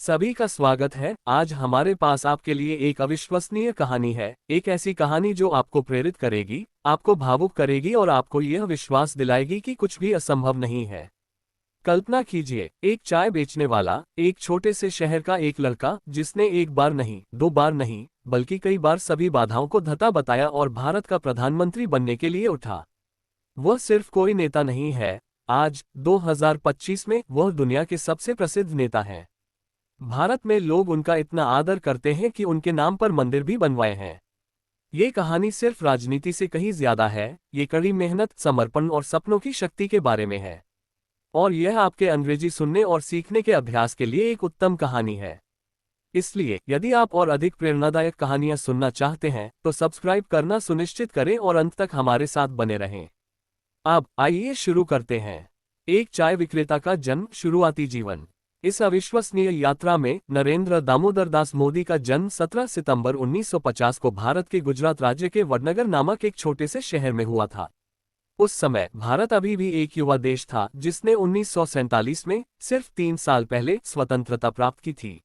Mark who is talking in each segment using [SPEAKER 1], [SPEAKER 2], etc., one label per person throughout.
[SPEAKER 1] सभी का स्वागत है। आज हमारे पास आपके लिए एक अविश्वसनीय कहानी है। एक ऐसी कहानी जो आपको प्रेरित करेगी, आपको भावुक करेगी और आपको यह विश्वास दिलाएगी कि कुछ भी असंभव नहीं है। कल्पना कीजिए, एक चाय बेचने वाला, एक छोटे से शहर का एक लड़का जिसने एक बार नहीं, दो बार नहीं, बल्कि कई बार सभी बाधाओं को धता बताया और भारत का प्रधानमंत्री बनने के लिए उठा। वह सिर्फ कोई नेता नहीं है। आज 2025 में वह दुनिया के सबसे प्रसिद्ध नेता हैं। भारत में लोग उनका इतना आदर करते हैं कि उनके नाम पर मंदिर भी बनवाए हैं। ये कहानी सिर्फ राजनीति से कहीं ज्यादा है। ये कड़ी मेहनत, समर्पण और सपनों की शक्ति के बारे में है। और यह आपके अंग्रेजी सुनने और सीखने के अभ्यास के लिए एक उत्तम कहानी है। इसलिए यदि आप और अधिक प्रेरणादायक कहानियां सुनना चाहते हैं तो सब्सक्राइब करना सुनिश्चित करें और अंत तक हमारे साथ बने रहें। अब आइए शुरू करते हैं। एक चाय विक्रेता का जन्म, शुरुआती जीवन। इस अविश्वसनीय यात्रा में नरेंद्र दामोदर दास मोदी का जन्म 17 सितंबर 1950 को भारत के गुजरात राज्य के वडनगर नामक एक छोटे से शहर में हुआ था। उस समय भारत अभी भी एक युवा देश था जिसने 1947 में, सिर्फ 3 साल पहले, स्वतंत्रता प्राप्त की थी।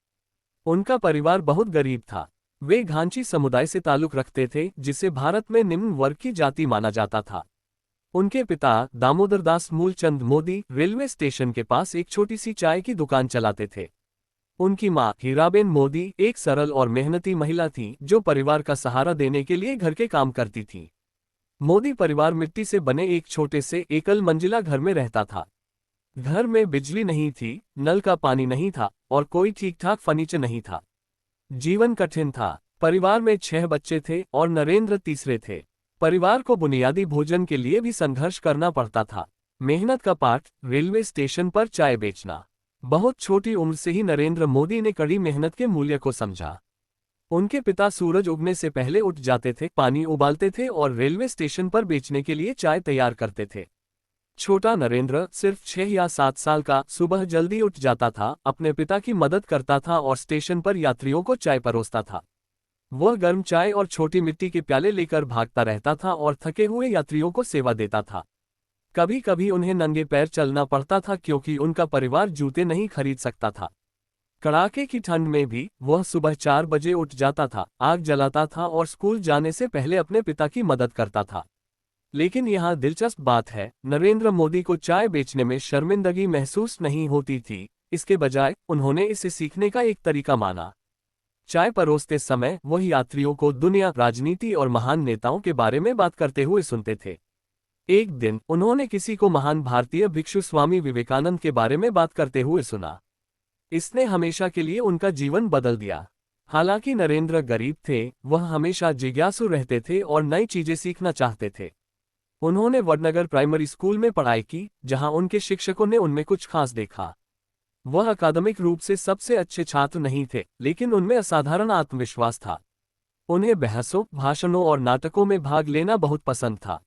[SPEAKER 1] उनका परिवार बहुत गरीब था। वे घांची समुदाय से ताल्लुक रखते थे जिसे भारत में निम्न वर्ग की जाति माना जाता था। उनके पिता दामोदर दास मूलचंद मोदी रेलवे स्टेशन के पास एक छोटी सी चाय की दुकान चलाते थे। उनकी मां हीराबेन मोदी एक सरल और मेहनती महिला थी जो परिवार का सहारा देने के लिए घर के काम करती थी। मोदी परिवार मिट्टी से बने एक छोटे से एकल मंजिला घर में रहता था। घर में बिजली नहीं थी, नल का पानी नहीं था और कोई ठीक ठाक फर्नीचर नहीं था। जीवन कठिन था। परिवार में 6 बच्चे थे और नरेंद्र तीसरे थे। परिवार को बुनियादी भोजन के लिए भी संघर्ष करना पड़ता था। मेहनत का पाठ, रेलवे स्टेशन पर चाय बेचना। बहुत छोटी उम्र से ही नरेंद्र मोदी ने कड़ी मेहनत के मूल्य को समझा। उनके पिता सूरज उगने से पहले उठ जाते थे, पानी उबालते थे और रेलवे स्टेशन पर बेचने के लिए चाय तैयार करते थे। छोटा नरेंद्र, सिर्फ 6 या 7 साल का, सुबह जल्दी उठ जाता था, अपने पिता की मदद करता था और स्टेशन पर यात्रियों को चाय परोसता था। वह गर्म चाय और छोटी मिट्टी के प्याले लेकर भागता रहता था और थके हुए यात्रियों को सेवा देता था। कभी कभी उन्हें नंगे पैर चलना पड़ता था क्योंकि उनका परिवार जूते नहीं खरीद सकता था। कड़ाके की ठंड में भी वह सुबह 4 बजे उठ जाता था, आग जलाता था और स्कूल जाने से पहले अपने पिता की मदद करता था। लेकिन यहाँ दिलचस्प बात है, नरेंद्र मोदी को चाय बेचने में शर्मिंदगी महसूस नहीं होती थी। इसके बजाय उन्होंने इसे सीखने का एक तरीका माना। चाय परोसते समय वह यात्रियों को दुनिया, राजनीति और महान नेताओं के बारे में बात करते हुए सुनते थे। एक दिन उन्होंने किसी को महान भारतीय भिक्षु स्वामी विवेकानंद के बारे में बात करते हुए सुना। इसने हमेशा के लिए उनका जीवन बदल दिया। हालांकि नरेंद्र गरीब थे, वह हमेशा जिज्ञासु रहते थे और नई चीजें सीखना चाहते थे। उन्होंने वडनगर प्राइमरी स्कूल में पढ़ाई की, जहां उनके शिक्षकों ने उनमें कुछ खास देखा। वह अकादमिक रूप से सबसे अच्छे छात्र नहीं थे, लेकिन उनमें असाधारण आत्मविश्वास था। उन्हें बहसों, भाषणों और नाटकों में भाग लेना बहुत पसंद था।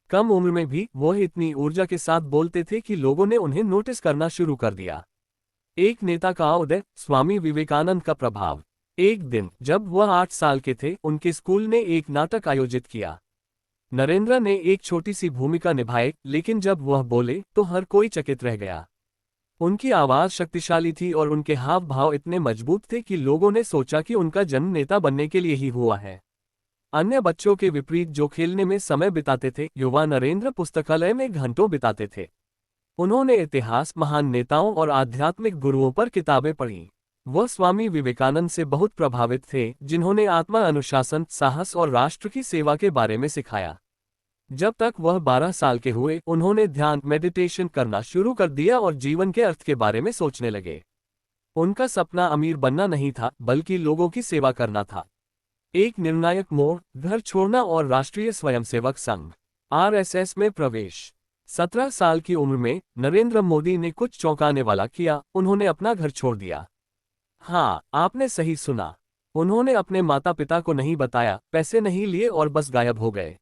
[SPEAKER 1] कम उम्र में भी वह इतनी ऊर्जा के साथ बोलते थे कि लोगों ने उन्हें नोटिस करना शुरू कर दिया। एक नेता का उदय, स्वामी विवेकानंद का प्रभाव। एक दिन जब वह 8 साल के थे, उनके स्कूल ने एक नाटक आयोजित किया। नरेंद्र ने एक छोटी सी भूमिका निभाई, लेकिन जब वह बोले तो हर कोई चकित रह गया। उनकी आवाज शक्तिशाली थी और उनके हाव भाव इतने मजबूत थे कि लोगों ने सोचा कि उनका जन्म नेता बनने के लिए ही हुआ है। अन्य बच्चों के विपरीत जो खेलने में समय बिताते थे, युवा नरेंद्र पुस्तकालय में घंटों बिताते थे। उन्होंने इतिहास, महान नेताओं और आध्यात्मिक गुरुओं पर किताबें पढ़ीं। वह स्वामी विवेकानंद से बहुत प्रभावित थे, जिन्होंने आत्मा अनुशासन, साहस और राष्ट्र की सेवा के बारे में सिखाया। जब तक वह 12 साल के हुए, उन्होंने ध्यान, मेडिटेशन करना शुरू कर दिया और जीवन के अर्थ के बारे में सोचने लगे। उनका सपना अमीर बनना नहीं था, बल्कि लोगों की सेवा करना था। एक निर्णायक मोड़, घर छोड़ना और राष्ट्रीय स्वयंसेवक संघ (आरएसएस) में प्रवेश। 17 साल की उम्र में नरेंद्र मोदी ने कुछ चौंकाने वाला किया, उन्होंने अपना घर छोड़ दिया। हाँ, आपने सही सुना। उन्होंने अपने माता पिता को नहीं बताया, पैसे नहीं लिए और बस गायब हो गए।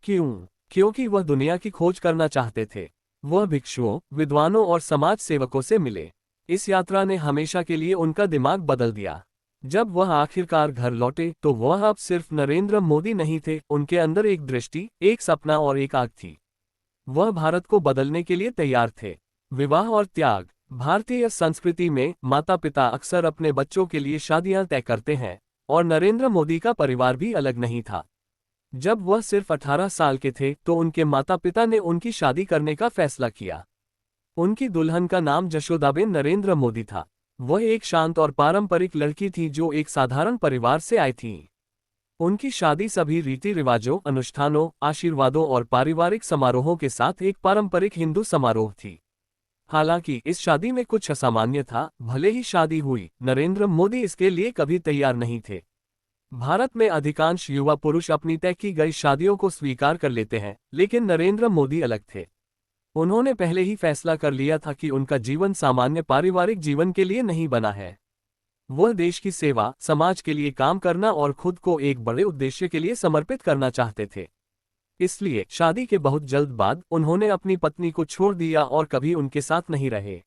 [SPEAKER 1] क्यों? क्योंकि वह दुनिया की खोज करना चाहते थे। वह भिक्षुओं, विद्वानों और समाज सेवकों से मिले। इस यात्रा ने हमेशा के लिए उनका दिमाग बदल दिया। जब वह आखिरकार घर लौटे तो वह अब सिर्फ नरेंद्र मोदी नहीं थे, उनके अंदर एक दृष्टि, एक सपना और एक आग थी। वह भारत को बदलने के लिए तैयार थे। विवाह और त्याग। भारतीय संस्कृति में माता पिता अक्सर अपने बच्चों के लिए शादियां तय करते हैं, और नरेंद्र मोदी का परिवार भी अलग नहीं था। जब वह सिर्फ 18 साल के थे तो उनके माता पिता ने उनकी शादी करने का फैसला किया। उनकी दुल्हन का नाम जशोदाबेन नरेंद्र मोदी था। वह एक शांत और पारंपरिक लड़की थी जो एक साधारण परिवार से आई थी। उनकी शादी सभी रीति रिवाजों, अनुष्ठानों, आशीर्वादों और पारिवारिक समारोहों के साथ एक पारंपरिक हिंदू समारोह थी। हालांकि इस शादी में कुछ असामान्य था। भले ही शादी हुई, नरेंद्र मोदी इसके लिए कभी तैयार नहीं थे। भारत में अधिकांश युवा पुरुष अपनी तय की गई शादियों को स्वीकार कर लेते हैं, लेकिन नरेंद्र मोदी अलग थे। उन्होंने पहले ही फैसला कर लिया था कि उनका जीवन सामान्य पारिवारिक जीवन के लिए नहीं बना है। वह देश की सेवा, समाज के लिए काम करना और खुद को एक बड़े उद्देश्य के लिए समर्पित करना चाहते थे। इसलिए शादी के बहुत जल्द बाद उन्होंने अपनी पत्नी को छोड़ दिया और कभी उनके साथ नहीं रहे।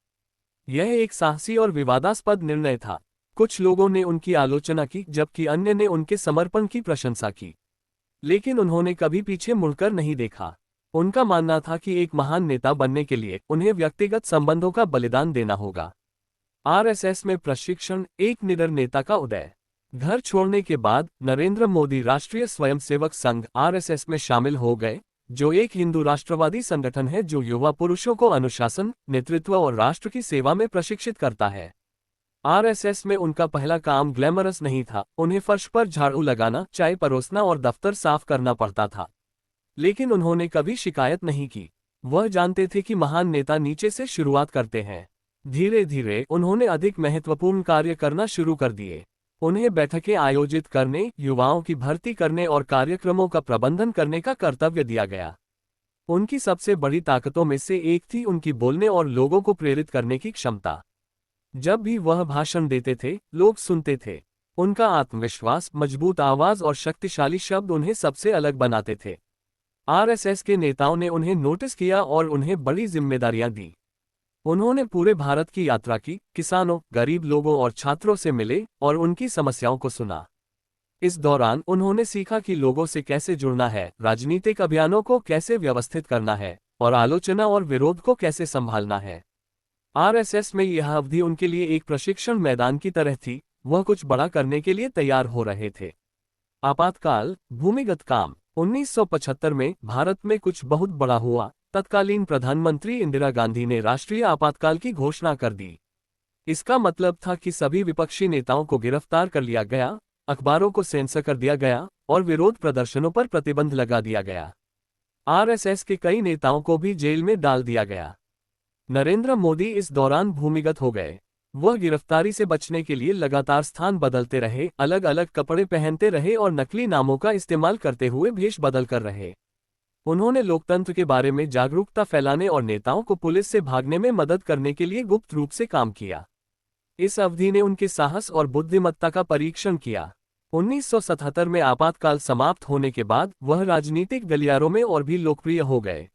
[SPEAKER 1] यह एक साहसी और विवादास्पद निर्णय था। कुछ लोगों ने उनकी आलोचना की, जबकि अन्य ने उनके समर्पण की प्रशंसा की। लेकिन उन्होंने कभी पीछे मुड़कर नहीं देखा। उनका मानना था कि एक महान नेता बनने के लिए उन्हें व्यक्तिगत संबंधों का बलिदान देना होगा। आरएसएस में प्रशिक्षण, एक निडर नेता का उदय। घर छोड़ने के बाद नरेंद्र मोदी राष्ट्रीय स्वयंसेवक संघ आरएसएस में शामिल हो गए, जो एक हिंदू राष्ट्रवादी संगठन है जो युवा पुरुषों को अनुशासन, नेतृत्व और राष्ट्र की सेवा में प्रशिक्षित करता है। आरएसएस में उनका पहला काम ग्लैमरस नहीं था। उन्हें फर्श पर झाड़ू लगाना, चाय परोसना और दफ्तर साफ करना पड़ता था। लेकिन उन्होंने कभी शिकायत नहीं की। वह जानते थे कि महान नेता नीचे से शुरुआत करते हैं। धीरे धीरे उन्होंने अधिक महत्वपूर्ण कार्य करना शुरू कर दिए। उन्हें बैठकें आयोजित करने, युवाओं की भर्ती करने और कार्यक्रमों का प्रबंधन करने का कर्तव्य दिया गया। उनकी सबसे बड़ी ताकतों में से एक थी उनकी बोलने और लोगों को प्रेरित करने की क्षमता। जब भी वह भाषण देते थे, लोग सुनते थे। उनका आत्मविश्वास, मजबूत आवाज और शक्तिशाली शब्द उन्हें सबसे अलग बनाते थे। आरएसएस के नेताओं ने उन्हें नोटिस किया और उन्हें बड़ी जिम्मेदारियां दी। उन्होंने पूरे भारत की यात्रा की, किसानों, गरीब लोगों और छात्रों से मिले और उनकी समस्याओं को सुना। इस दौरान उन्होंने सीखा कि लोगों से कैसे जुड़ना है, राजनीतिक अभियानों को कैसे व्यवस्थित करना है और आलोचना और विरोध को कैसे संभालना है। आरएसएस में यह अवधि उनके लिए एक प्रशिक्षण मैदान की तरह थी। वह कुछ बड़ा करने के लिए तैयार हो रहे थे। आपातकाल, भूमिगत काम। 1975 में भारत में कुछ बहुत बड़ा हुआ। तत्कालीन प्रधानमंत्री इंदिरा गांधी ने राष्ट्रीय आपातकाल की घोषणा कर दी। इसका मतलब था कि सभी विपक्षी नेताओं को गिरफ्तार कर लिया गया, अखबारों को सेंसर कर दिया गया और विरोध प्रदर्शनों पर प्रतिबंध लगा दिया गया। आरएसएस के कई नेताओं को भी जेल में डाल दिया गया। नरेंद्र मोदी इस दौरान भूमिगत हो गए। वह गिरफ्तारी से बचने के लिए लगातार स्थान बदलते रहे, अलग अलग कपड़े पहनते रहे और नकली नामों का इस्तेमाल करते हुए भेष बदल कर रहे। उन्होंने लोकतंत्र के बारे में जागरूकता फैलाने और नेताओं को पुलिस से भागने में मदद करने के लिए गुप्त रूप से काम किया। इस अवधि ने उनके साहस और बुद्धिमत्ता का परीक्षण किया। 1977 में आपातकाल समाप्त होने के बाद वह राजनीतिक गलियारों में और भी लोकप्रिय हो गए।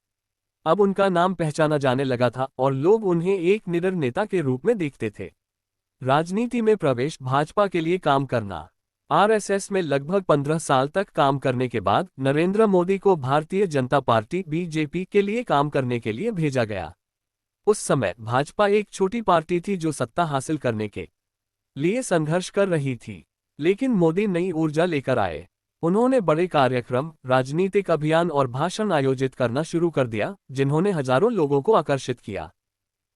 [SPEAKER 1] अब उनका नाम पहचाना जाने लगा था और लोग उन्हें एक निडर नेता के रूप में देखते थे। राजनीति में प्रवेश, भाजपा के लिए काम करना। आरएसएस में लगभग 15 साल तक काम करने के बाद नरेंद्र मोदी को भारतीय जनता पार्टी बीजेपी के लिए काम करने के लिए भेजा गया। उस समय भाजपा एक छोटी पार्टी थी जो सत्ता हासिल करने के लिए संघर्ष कर रही थी। लेकिन मोदी नई ऊर्जा लेकर आए। उन्होंने बड़े कार्यक्रम, राजनीतिक अभियान और भाषण आयोजित करना शुरू कर दिया, जिन्होंने हजारों लोगों को आकर्षित किया।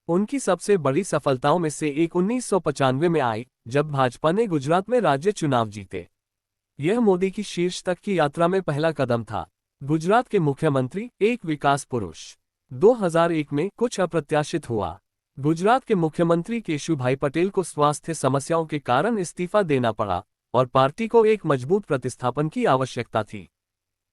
[SPEAKER 1] उनकी सबसे बड़ी सफलताओं में से एक 1995 में आई, जब भाजपा ने गुजरात में राज्य चुनाव जीते। यह मोदी की शीर्ष तक की यात्रा में पहला कदम था। गुजरात के मुख्यमंत्री, एक विकास पुरुष। 2001 में कुछ अप्रत्याशित हुआ। गुजरात के मुख्यमंत्री केशुभाई पटेल को स्वास्थ्य समस्याओं के कारण इस्तीफा देना पड़ा और पार्टी को एक मजबूत प्रतिस्थापन की आवश्यकता थी।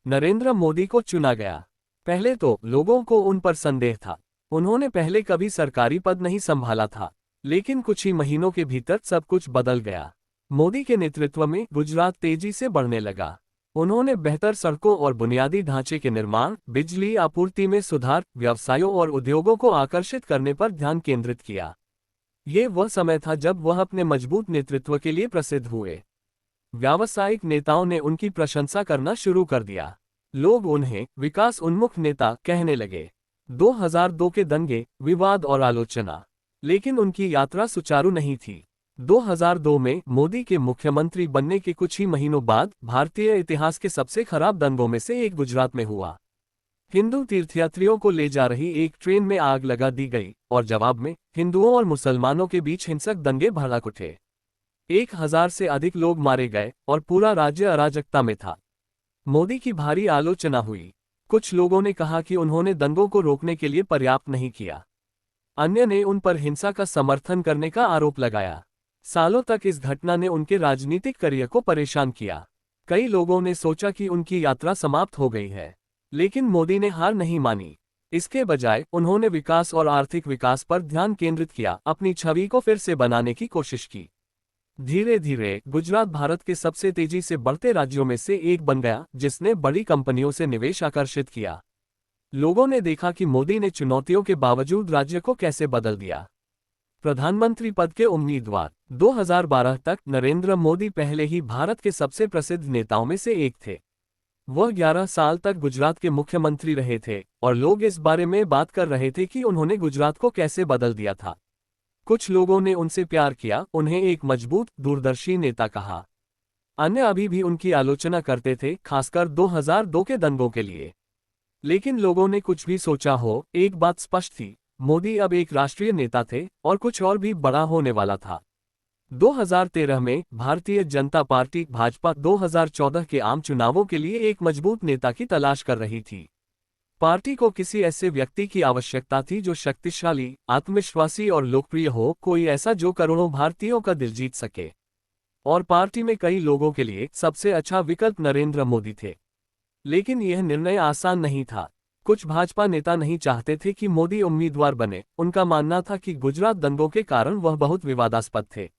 [SPEAKER 1] नरेंद्र मोदी को चुना गया। पहले तो लोगों को उन पर संदेह था। उन्होंने पहले कभी सरकारी पद नहीं संभाला था, लेकिन कुछ ही महीनों के भीतर सब कुछ बदल गया। मोदी के नेतृत्व में गुजरात तेजी से बढ़ने लगा। उन्होंने बेहतर सड़कों और बुनियादी ढांचे के निर्माण, बिजली आपूर्ति में सुधार, व्यवसायों और उद्योगों को आकर्षित करने पर ध्यान केंद्रित किया। ये वह समय था जब वह अपने मजबूत नेतृत्व के लिए प्रसिद्ध हुए। व्यावसायिक नेताओं ने उनकी प्रशंसा करना शुरू कर दिया। लोग उन्हें विकास उन्मुख नेता कहने लगे। 2002 के दंगे, विवाद और आलोचना। लेकिन उनकी यात्रा सुचारू नहीं थी। 2002 में मोदी के मुख्यमंत्री बनने के कुछ ही महीनों बाद भारतीय इतिहास के सबसे खराब दंगों में से एक गुजरात में हुआ। हिंदू तीर्थयात्रियों को ले जा रही एक ट्रेन में आग लगा दी गई और जवाब में हिंदुओं और मुसलमानों के बीच हिंसक दंगे भड़क उठे। 1000 से अधिक लोग मारे गए और पूरा राज्य अराजकता में था। मोदी की भारी आलोचना हुई। कुछ लोगों ने कहा कि उन्होंने दंगों को रोकने के लिए पर्याप्त नहीं किया। अन्य ने उन पर हिंसा का समर्थन करने का आरोप लगाया। सालों तक इस घटना ने उनके राजनीतिक करियर को परेशान किया। कई लोगों ने सोचा कि उनकी यात्रा समाप्त हो गई है, लेकिन मोदी ने हार नहीं मानी। इसके बजाय उन्होंने विकास और आर्थिक विकास पर ध्यान केंद्रित किया, अपनी छवि को फिर से बनाने की कोशिश की। धीरे धीरे गुजरात भारत के सबसे तेजी से बढ़ते राज्यों में से एक बन गया, जिसने बड़ी कंपनियों से निवेश आकर्षित किया। लोगों ने देखा कि मोदी ने चुनौतियों के बावजूद राज्य को कैसे बदल दिया। प्रधानमंत्री पद के उम्मीदवार 2012 तक नरेंद्र मोदी पहले ही भारत के सबसे प्रसिद्ध नेताओं में से एक थे। वह 11 साल तक गुजरात के मुख्यमंत्री रहे थे और लोग इस बारे में बात कर रहे थे कि उन्होंने गुजरात को कैसे बदल दिया था। कुछ लोगों ने उनसे प्यार किया, उन्हें एक मजबूत दूरदर्शी नेता कहा। अन्य अभी भी उनकी आलोचना करते थे, खासकर 2002 के दंगों के लिए। लेकिन लोगों ने कुछ भी सोचा हो, एक बात स्पष्ट थी, मोदी अब एक राष्ट्रीय नेता थे और कुछ और भी बड़ा होने वाला था। 2013 में भारतीय जनता पार्टी भाजपा 2014 के आम चुनावों के लिए एक मजबूत नेता की तलाश कर रही थी। पार्टी को किसी ऐसे व्यक्ति की आवश्यकता थी जो शक्तिशाली, आत्मविश्वासी और लोकप्रिय हो, कोई ऐसा जो करोड़ों भारतीयों का दिल जीत सके। और पार्टी में कई लोगों के लिए सबसे अच्छा विकल्प नरेंद्र मोदी थे। लेकिन यह निर्णय आसान नहीं था। कुछ भाजपा नेता नहीं चाहते थे कि मोदी उम्मीदवार बने। उनका मानना था कि गुजरात दंगों के कारण वह बहुत विवादास्पद थे।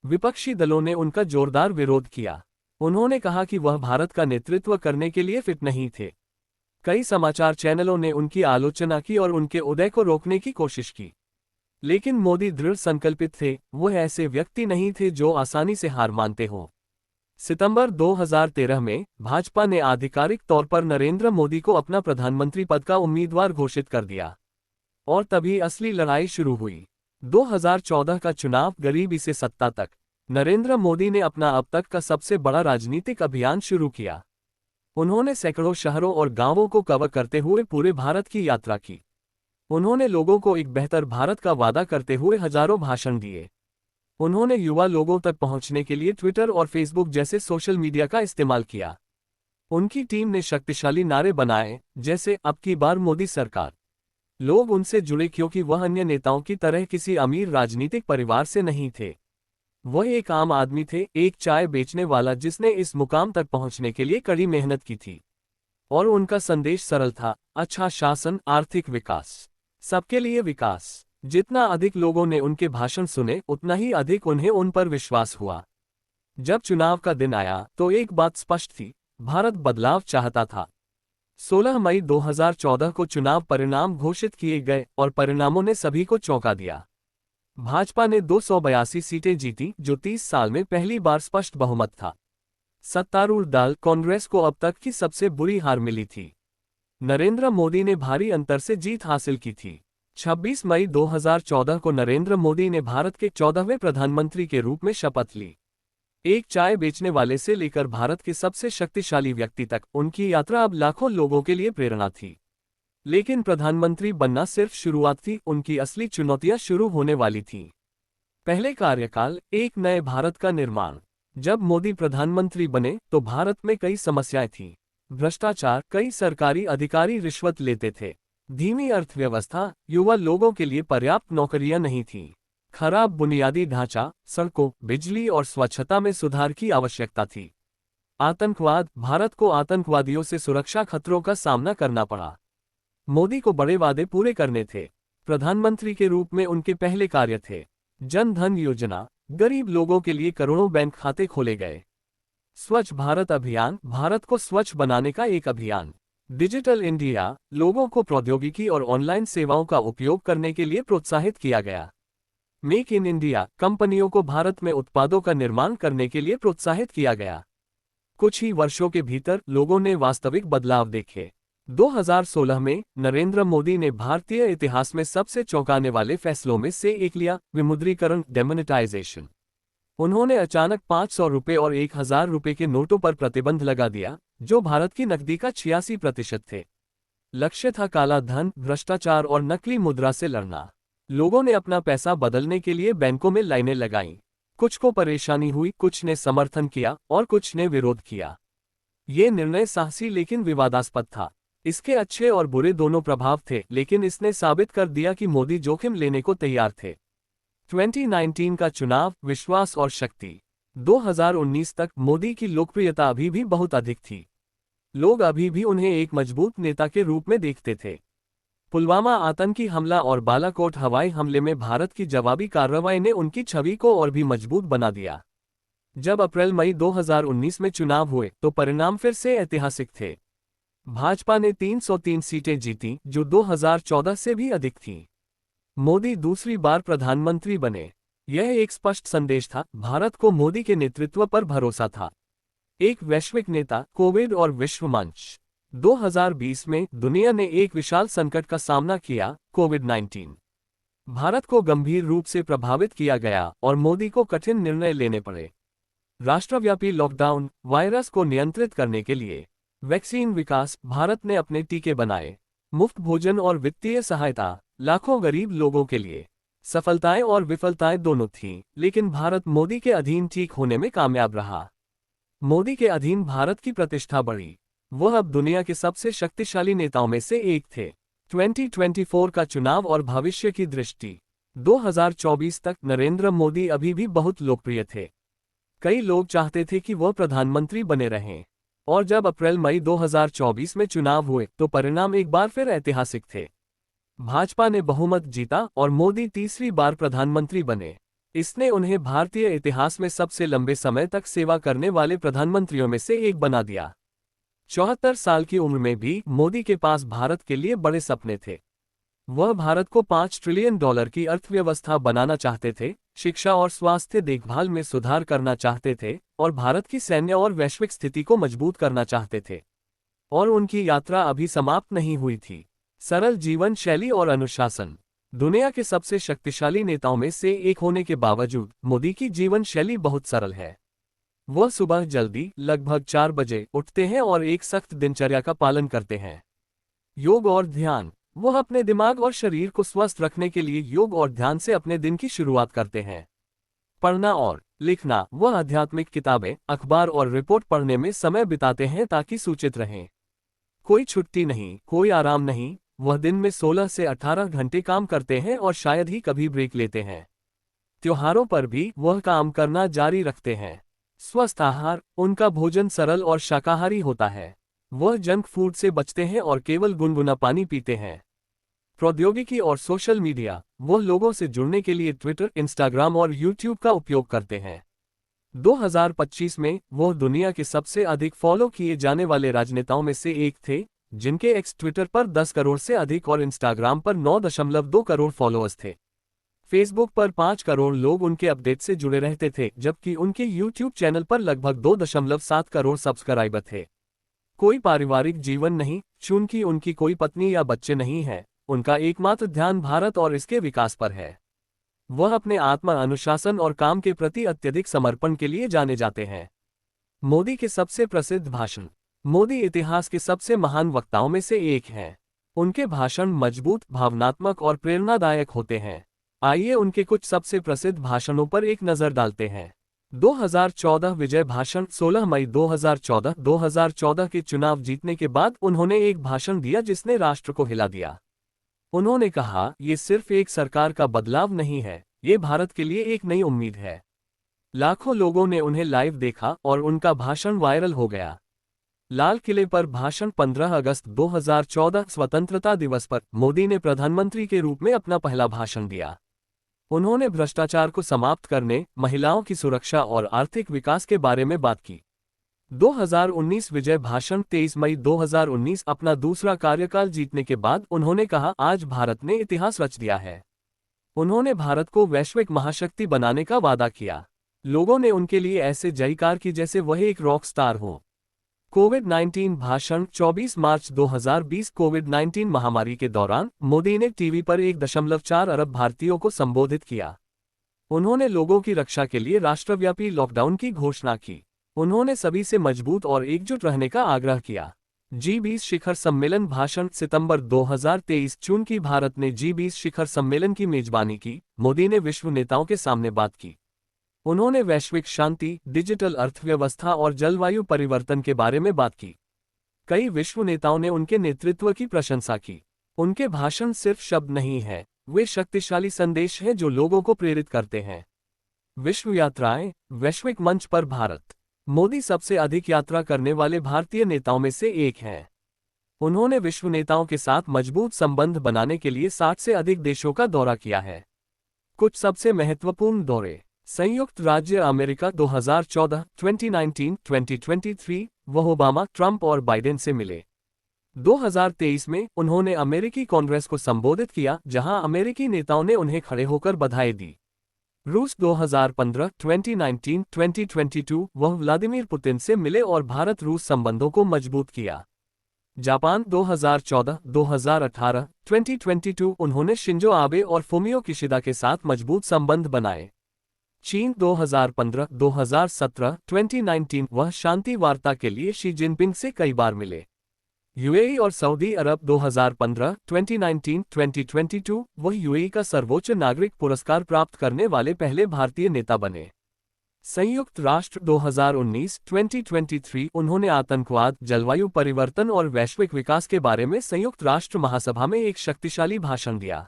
[SPEAKER 1] विपक्षी दलों ने उनका जोरदार विरोध किया। उन्होंने कहा कि वह भारत का नेतृत्व करने के लिए फिट नहीं थे। कई समाचार चैनलों ने उनकी आलोचना की और उनके उदय को रोकने की कोशिश की। लेकिन मोदी दृढ़ संकल्पित थे। वह ऐसे व्यक्ति नहीं थे जो आसानी से हार मानते हों। सितंबर 2013 में भाजपा ने आधिकारिक तौर पर नरेंद्र मोदी को अपना प्रधानमंत्री पद का उम्मीदवार घोषित कर दिया। और तभी असली लड़ाई शुरू हुई। 2014 का चुनाव, गरीबी से सत्ता तक। नरेंद्र मोदी ने अपना अब तक का सबसे बड़ा राजनीतिक अभियान शुरू किया। उन्होंने सैकड़ों शहरों और गांवों को कवर करते हुए पूरे भारत की यात्रा की। उन्होंने लोगों को एक बेहतर भारत का वादा करते हुए हजारों भाषण दिए। उन्होंने युवा लोगों तक पहुंचने के लिए ट्विटर और फेसबुक जैसे सोशल मीडिया का इस्तेमाल किया। उनकी टीम ने शक्तिशाली नारे बनाए, जैसे अब की बार मोदी सरकार। लोग उनसे जुड़े क्योंकि वह अन्य नेताओं की तरह किसी अमीर राजनीतिक परिवार से नहीं थे। वह एक आम आदमी थे, एक चाय बेचने वाला जिसने इस मुकाम तक पहुंचने के लिए कड़ी मेहनत की थी। और उनका संदेश सरल था, अच्छा शासन, आर्थिक विकास, सबके लिए विकास। जितना अधिक लोगों ने उनके भाषण सुने, उतना ही अधिक उन्हें उन पर विश्वास हुआ। जब चुनाव का दिन आया तो एक बात स्पष्ट थी, भारत बदलाव चाहता था। 16 मई 2014 को चुनाव परिणाम घोषित किए गए और परिणामों ने सभी को चौंका दिया। भाजपा ने 282 सीटें जीती, जो 30 साल में पहली बार स्पष्ट बहुमत था। सत्तारूढ़ दल कांग्रेस को अब तक की सबसे बुरी हार मिली थी। नरेंद्र मोदी ने भारी अंतर से जीत हासिल की थी। 26 मई 2014 को नरेंद्र मोदी ने भारत के 14वें प्रधानमंत्री के रूप में शपथ ली। एक चाय बेचने वाले से लेकर भारत के सबसे शक्तिशाली व्यक्ति तक, उनकी यात्रा अब लाखों लोगों के लिए प्रेरणा थी। लेकिन प्रधानमंत्री बनना सिर्फ शुरुआत थी, उनकी असली चुनौतियां शुरू होने वाली थीं। पहले कार्यकाल, एक नए भारत का निर्माण। जब मोदी प्रधानमंत्री बने तो भारत में कई समस्याएं थीं। भ्रष्टाचार, कई सरकारी अधिकारी रिश्वत लेते थे। धीमी अर्थव्यवस्था, युवा लोगों के लिए पर्याप्त नौकरियां नहीं थीं। खराब बुनियादी ढांचा, सड़कों, बिजली और स्वच्छता में सुधार की आवश्यकता थी। आतंकवाद, भारत को आतंकवादियों से सुरक्षा खतरों का सामना करना पड़ा। मोदी को बड़े वादे पूरे करने थे। प्रधानमंत्री के रूप में उनके पहले कार्य थे जन धन योजना, गरीब लोगों के लिए करोड़ों बैंक खाते खोले गए। स्वच्छ भारत अभियान, भारत को स्वच्छ बनाने का एक अभियान। डिजिटल इंडिया, लोगों को प्रौद्योगिकी और ऑनलाइन सेवाओं का उपयोग करने के लिए प्रोत्साहित किया गया। मेक इन इंडिया, कंपनियों को भारत में उत्पादों का निर्माण करने के लिए प्रोत्साहित किया गया। कुछ ही वर्षों के भीतर लोगों ने वास्तविक बदलाव देखे। 2016 में नरेंद्र मोदी ने भारतीय इतिहास में सबसे चौंकाने वाले फैसलों में से एक लिया, विमुद्रीकरण, डेमोनेटाइजेशन। उन्होंने अचानक 500 रुपये और 1000 रुपये के नोटों पर प्रतिबंध लगा दिया, जो भारत की नकदी का 86% थे। लक्ष्य था काला धन, भ्रष्टाचार और नकली मुद्रा से लड़ना। लोगों ने अपना पैसा बदलने के लिए बैंकों में लाइनें लगाईं। कुछ को परेशानी हुई, कुछ ने समर्थन किया और कुछ ने विरोध किया। ये निर्णय साहसी लेकिन विवादास्पद था। इसके अच्छे और बुरे दोनों प्रभाव थे, लेकिन इसने साबित कर दिया कि मोदी जोखिम लेने को तैयार थे। 2019 का चुनाव, विश्वास और शक्ति। 2019 तक मोदी की लोकप्रियता अभी भी बहुत अधिक थी। लोग अभी भी उन्हें एक मजबूत नेता के रूप में देखते थे। पुलवामा आतंकी हमला और बालाकोट हवाई हमले में भारत की जवाबी कार्रवाई ने उनकी छवि को और भी मजबूत बना दिया। जब अप्रैल-मई 2019 में चुनाव हुए तो परिणाम फिर से ऐतिहासिक थे। भाजपा ने 303 सीटें जीतीं, जो 2014 से भी अधिक थीं। मोदी दूसरी बार प्रधानमंत्री बने। यह एक स्पष्ट संदेश था, भारत को मोदी के नेतृत्व पर भरोसा था। एक वैश्विक नेता, कोविड और विश्व मंच। 2020 में दुनिया ने एक विशाल संकट का सामना किया, कोविड-19। भारत को गंभीर रूप से प्रभावित किया गया और मोदी को कठिन निर्णय लेने पड़े। राष्ट्रव्यापी लॉकडाउन, वायरस को नियंत्रित करने के लिए वैक्सीन विकास, भारत ने अपने टीके बनाए। मुफ्त भोजन और वित्तीय सहायता, लाखों गरीब लोगों के लिए। सफलताएं और विफलताएं दोनों थीं, लेकिन भारत मोदी के अधीन ठीक होने में कामयाब रहा। मोदी के अधीन भारत की प्रतिष्ठा बढ़ी। वह अब दुनिया के सबसे शक्तिशाली नेताओं में से एक थे। 2024 का चुनाव और भविष्य की दृष्टि। 2024 तक नरेंद्र मोदी अभी भी बहुत लोकप्रिय थे। कई लोग चाहते थे कि वह प्रधानमंत्री बने रहें। और जब अप्रैल-मई 2024 में चुनाव हुए तो परिणाम एक बार फिर ऐतिहासिक थे। भाजपा ने बहुमत जीता और मोदी तीसरी बार प्रधानमंत्री बने। इसने उन्हें भारतीय इतिहास में सबसे लंबे समय तक सेवा करने वाले प्रधानमंत्रियों में से एक बना दिया। 74 साल की उम्र में भी मोदी के पास भारत के लिए बड़े सपने थे। वह भारत को $5 ट्रिलियन की अर्थव्यवस्था बनाना चाहते थे, शिक्षा और स्वास्थ्य देखभाल में सुधार करना चाहते थे और भारत की सैन्य और वैश्विक स्थिति को मजबूत करना चाहते थे। और उनकी यात्रा अभी समाप्त नहीं हुई थी। सरल जीवन शैली और अनुशासन। दुनिया के सबसे शक्तिशाली नेताओं में से एक होने के बावजूद मोदी की जीवन शैली बहुत सरल है। वह सुबह जल्दी, लगभग 4 बजे उठते हैं और एक सख्त दिनचर्या का पालन करते हैं। योग और ध्यान। वह अपने दिमाग और शरीर को स्वस्थ रखने के लिए योग और ध्यान से अपने दिन की शुरुआत करते हैं। पढ़ना और लिखना। वह आध्यात्मिक किताबें, अखबार और रिपोर्ट पढ़ने में समय बिताते हैं ताकि सूचित रहें। कोई छुट्टी नहीं, कोई आराम नहीं। वह दिन में 16 से 18 घंटे काम करते हैं और शायद ही कभी ब्रेक लेते हैं। त्योहारों पर भी वह काम करना जारी रखते हैं। स्वस्थ आहार। उनका भोजन सरल और शाकाहारी होता है। वह जंक फूड से बचते हैं और केवल गुनगुना पानी पीते हैं। प्रौद्योगिकी और सोशल मीडिया। वह लोगों से जुड़ने के लिए ट्विटर, इंस्टाग्राम और यूट्यूब का उपयोग करते हैं। 2025 में वह दुनिया के सबसे अधिक फॉलो किए जाने वाले राजनेताओं में से एक थे, जिनके एक्स ट्विटर पर 10 करोड़ से अधिक और इंस्टाग्राम पर 9.2 करोड़ फॉलोअर्स थे। फेसबुक पर 5 करोड़ लोग उनके अपडेट से जुड़े रहते थे, जबकि उनके यूट्यूब चैनल पर लगभग 2.7 करोड़ सब्सक्राइबर थे। कोई पारिवारिक जीवन नहीं, चूंकि उनकी कोई पत्नी या बच्चे नहीं हैं, उनका एकमात्र ध्यान भारत और इसके विकास पर है। वह अपने आत्म अनुशासन और काम के प्रति अत्यधिक समर्पण के लिए जाने जाते हैं। मोदी के सबसे प्रसिद्ध भाषण। मोदी इतिहास के सबसे महान वक्ताओं में से एक हैं। उनके भाषण मजबूत, भावनात्मक और प्रेरणादायक होते हैं। आइए उनके कुछ सबसे प्रसिद्ध भाषणों पर एक नज़र डालते हैं। 2014 विजय भाषण। 16 मई 2014 के चुनाव जीतने के बाद उन्होंने एक भाषण दिया जिसने राष्ट्र को हिला दिया। उन्होंने कहा, ये सिर्फ एक सरकार का बदलाव नहीं है, ये भारत के लिए एक नई उम्मीद है। लाखों लोगों ने उन्हें लाइव देखा और उनका भाषण वायरल हो गया। लाल किले पर भाषण। 15 अगस्त 2014 स्वतंत्रता दिवस पर मोदी ने प्रधानमंत्री के रूप में अपना पहला भाषण दिया। उन्होंने भ्रष्टाचार को समाप्त करने, महिलाओं की सुरक्षा और आर्थिक विकास के बारे में बात की। 2019 विजय भाषण। 23 मई 2019 अपना दूसरा कार्यकाल जीतने के बाद उन्होंने कहा, आज भारत ने इतिहास रच दिया है। उन्होंने भारत को वैश्विक महाशक्ति बनाने का वादा किया। लोगों ने उनके लिए ऐसे जयकार की जैसे वह एक रॉक स्टार हो। कोविड-19 भाषण 24 मार्च 2020 कोविड-19 महामारी के दौरान मोदी ने टीवी पर 1.4 अरब भारतीयों को संबोधित किया। उन्होंने लोगों की रक्षा के लिए राष्ट्रव्यापी लॉकडाउन की घोषणा की। उन्होंने सभी से मजबूत और एकजुट रहने का आग्रह किया। G20 शिखर सम्मेलन भाषण सितंबर 2023 चूंकि भारत ने G20 शिखर सम्मेलन की मेजबानी की, मोदी ने विश्व नेताओं के सामने बात की। उन्होंने वैश्विक शांति, डिजिटल अर्थव्यवस्था और जलवायु परिवर्तन के बारे में बात की। कई विश्व नेताओं ने उनके नेतृत्व की प्रशंसा की। उनके भाषण सिर्फ शब्द नहीं है, वे शक्तिशाली संदेश हैं जो लोगों को प्रेरित करते हैं। विश्व यात्राएं, वैश्विक मंच पर भारत। मोदी सबसे अधिक यात्रा करने वाले भारतीय नेताओं में से एक हैं। उन्होंने विश्व नेताओं के साथ मजबूत संबंध बनाने के लिए 60 से अधिक देशों का दौरा किया है। कुछ सबसे महत्वपूर्ण दौरे: संयुक्त राज्य अमेरिका 2014, 2019, 2023, वह ओबामा, ट्रंप और बाइडेन से मिले। 2023 में उन्होंने अमेरिकी कांग्रेस को संबोधित किया, जहां अमेरिकी नेताओं ने उन्हें खड़े होकर बधाई दी। रूस 2015, 2019, 2022, वह व्लादिमीर पुतिन से मिले और भारत रूस संबंधों को मजबूत किया। जापान 2014, 2018, 2022, उन्होंने शिंजो आबे और फुमियो किशिदा के साथ मजबूत संबंध बनाए। चीन 2015, 2017, 2019, वह शांति वार्ता के लिए शी जिनपिंग से कई बार मिले। यूएई और सऊदी अरब 2015, 2019, 2022, वह यूएई का सर्वोच्च नागरिक पुरस्कार प्राप्त करने वाले पहले भारतीय नेता बने। संयुक्त राष्ट्र 2019, 2023, उन्होंने आतंकवाद, जलवायु परिवर्तन और वैश्विक विकास के बारे में संयुक्त राष्ट्र महासभा में एक शक्तिशाली भाषण दिया।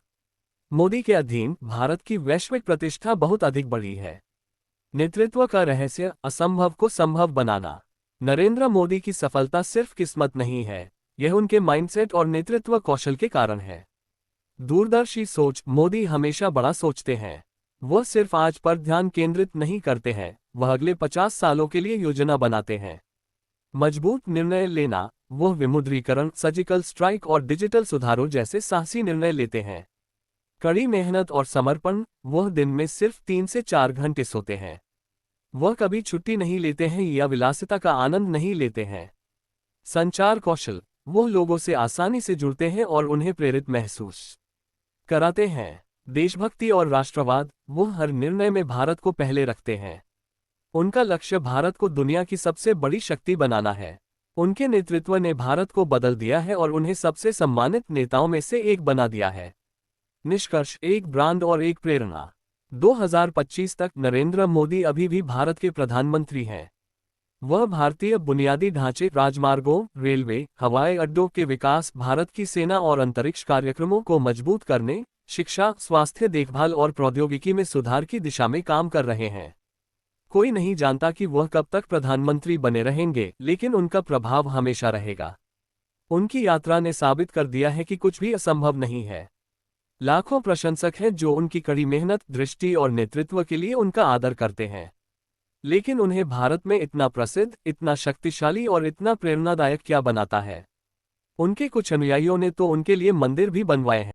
[SPEAKER 1] मोदी के अधीन भारत की वैश्विक प्रतिष्ठा बहुत अधिक बढ़ी है। नेतृत्व का रहस्य: असंभव को संभव बनाना। नरेंद्र मोदी की सफलता सिर्फ किस्मत नहीं है, यह उनके माइंडसेट और नेतृत्व कौशल के कारण है। दूरदर्शी सोच: मोदी हमेशा बड़ा सोचते हैं। वह सिर्फ आज पर ध्यान केंद्रित नहीं करते हैं, वह अगले 50 सालों के लिए योजना बनाते हैं। मजबूत निर्णय लेना: वह विमुद्रीकरण, सर्जिकल स्ट्राइक और डिजिटल सुधारों जैसे साहसी निर्णय लेते हैं। कड़ी मेहनत और समर्पण: वह दिन में सिर्फ 3 से 4 घंटे सोते हैं। वह कभी छुट्टी नहीं लेते हैं या विलासिता का आनंद नहीं लेते हैं। संचार कौशल: वह लोगों से आसानी से जुड़ते हैं और उन्हें प्रेरित महसूस कराते हैं। देशभक्ति और राष्ट्रवाद: वह हर निर्णय में भारत को पहले रखते हैं। उनका लक्ष्य भारत को दुनिया की सबसे बड़ी शक्ति बनाना है। उनके नेतृत्व ने भारत को बदल दिया है और उन्हें सबसे सम्मानित नेताओं में से एक बना दिया है। निष्कर्ष: एक ब्रांड और एक प्रेरणा। 2025 तक नरेंद्र मोदी अभी भी भारत के प्रधानमंत्री हैं। वह भारतीय बुनियादी ढांचे, राजमार्गों, रेलवे, हवाई अड्डों के विकास, भारत की सेना और अंतरिक्ष कार्यक्रमों को मजबूत करने, शिक्षा, स्वास्थ्य देखभाल और प्रौद्योगिकी में सुधार की दिशा में काम कर रहे हैं। कोई नहीं जानता कि वह कब तक प्रधानमंत्री बने रहेंगे, लेकिन उनका प्रभाव हमेशा रहेगा। उनकी यात्रा ने साबित कर दिया है कि कुछ भी असंभव नहीं है। लाखों प्रशंसक हैं जो उनकी कड़ी मेहनत, दृष्टि और नेतृत्व के लिए उनका आदर करते हैं। लेकिन उन्हें भारत में इतना प्रसिद्ध, इतना शक्तिशाली और इतना प्रेरणादायक क्या बनाता है? उनके कुछ अनुयायियों ने तो उनके लिए मंदिर भी बनवाए हैं।